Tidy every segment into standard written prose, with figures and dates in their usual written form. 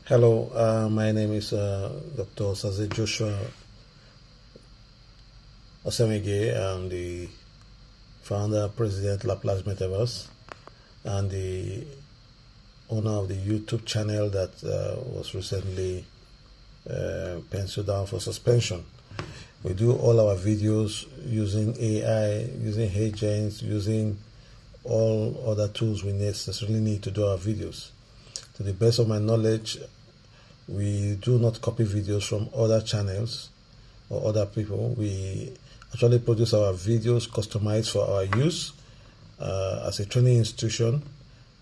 Hello, my name is Dr. Saze Joshua Osemege. I'm the founder, president, Laplace Metaverse, and the owner of the YouTube channel that was recently penciled down for suspension. We do all our videos using AI, using agents, using all other tools we necessarily need to do our videos. To the best of my knowledge, we do not copy videos from other channels or other people. We actually produce our videos customized for our use as a training institution,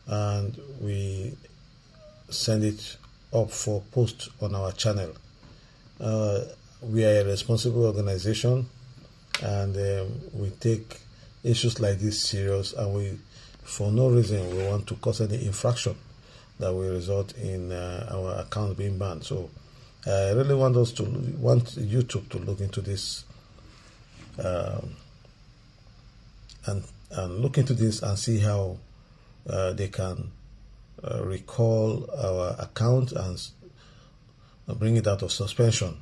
and we send it up for post on our channel. We are a responsible organization, and we take issues like this serious, and we, for no reason, we want to cause any infraction that will result in our account being banned. So I really want YouTube to look into this and look into this and see how they can recall our account and bring it out of suspension.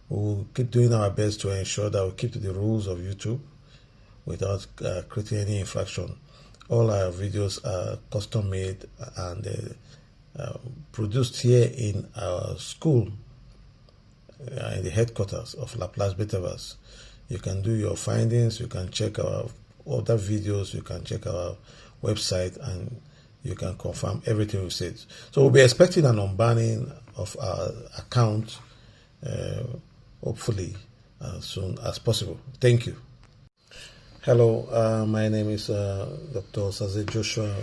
We'll keep doing our best to ensure that we keep to the rules of YouTube without creating any infraction. All our videos are custom made and produced here in our school, in the headquarters of Laplace Metaverse. You can do your findings, you can check our other videos, you can check our website, and you can confirm everything we said. So we'll be expecting an unbanning of our account, hopefully as soon as possible. Thank you. Hello, my name is Dr. Saze Joshua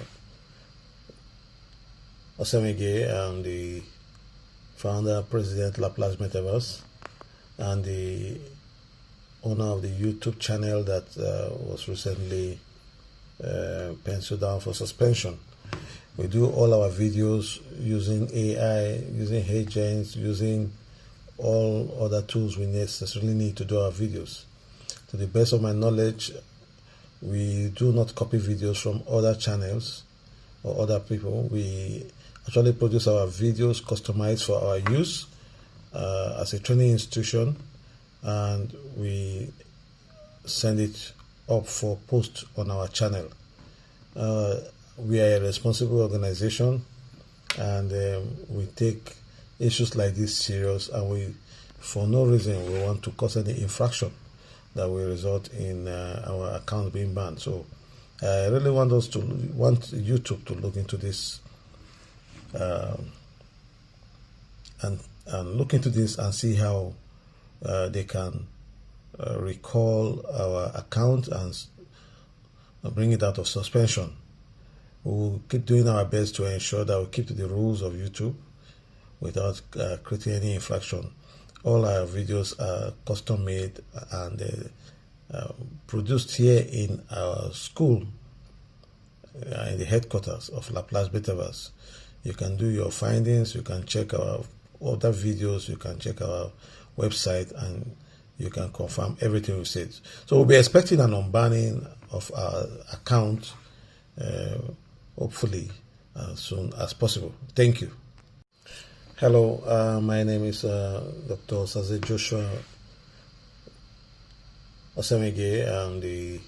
Osemege. I'm the founder, president, Laplace Metaverse, and the owner of the YouTube channel that was recently penciled down for suspension. We do all our videos using AI, using agents, using all other tools we necessarily need to do our videos. To the best of my knowledge, we do not copy videos from other channels or other people. We actually produce our videos customized for our use as a training institution, and we send it up for post on our channel. We are a responsible organization, and we take issues like this serious, and we, for no reason, we want to cause any infraction that will result in our account being banned. So I really want YouTube to look into this and look into this and see how they can recall our account and bring it out of suspension. We'll keep doing our best to ensure that we keep to the rules of YouTube without creating any infraction. All our videos are custom made and produced here in our school, in the headquarters of Laplace Metaverse. You can do your findings, you can check our other videos, you can check our website, and you can confirm everything we said. So we'll be expecting an unbanning of our account, hopefully as soon as possible. Thank you. Hello, my name is Dr. Saze Joshua Osemege. I'm the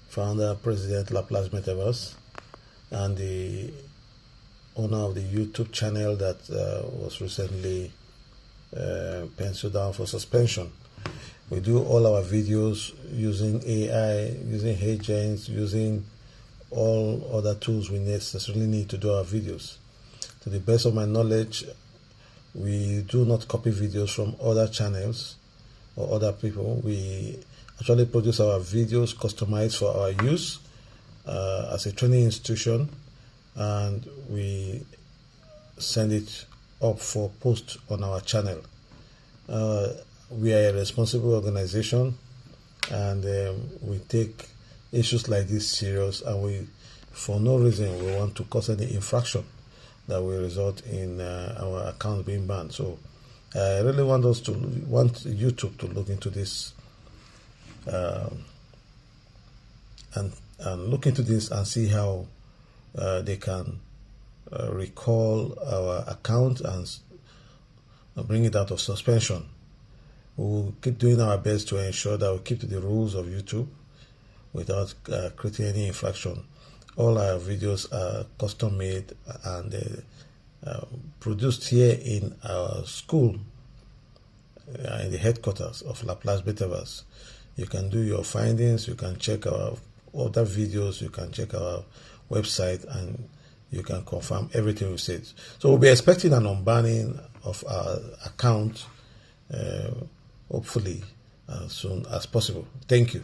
founder, president, Laplace Metaverse, and the owner of the YouTube channel that was recently penciled down for suspension. We do all our videos using AI, using agents, using all other tools we necessarily need to do our videos. To the best of my knowledge, we do not copy videos from other channels or other people. We actually produce our videos customized for our use as a training institution, and we send it up for post on our channel. We are a responsible organization, and we take issues like this serious, and we, for no reason, we want to cause any infraction that will result in our account being banned. So I really want YouTube to look into this and look into this and see how they can recall our account and bring it out of suspension. We will keep doing our best to ensure that we keep to the rules of YouTube without creating any infraction. All our videos are custom made and produced here in our school, in the headquarters of Laplace Metaverse. You can do your findings, you can check our other videos, you can check our website, and you can confirm everything we said. So we'll be expecting an unbanning of our account, hopefully as soon as possible. Thank you.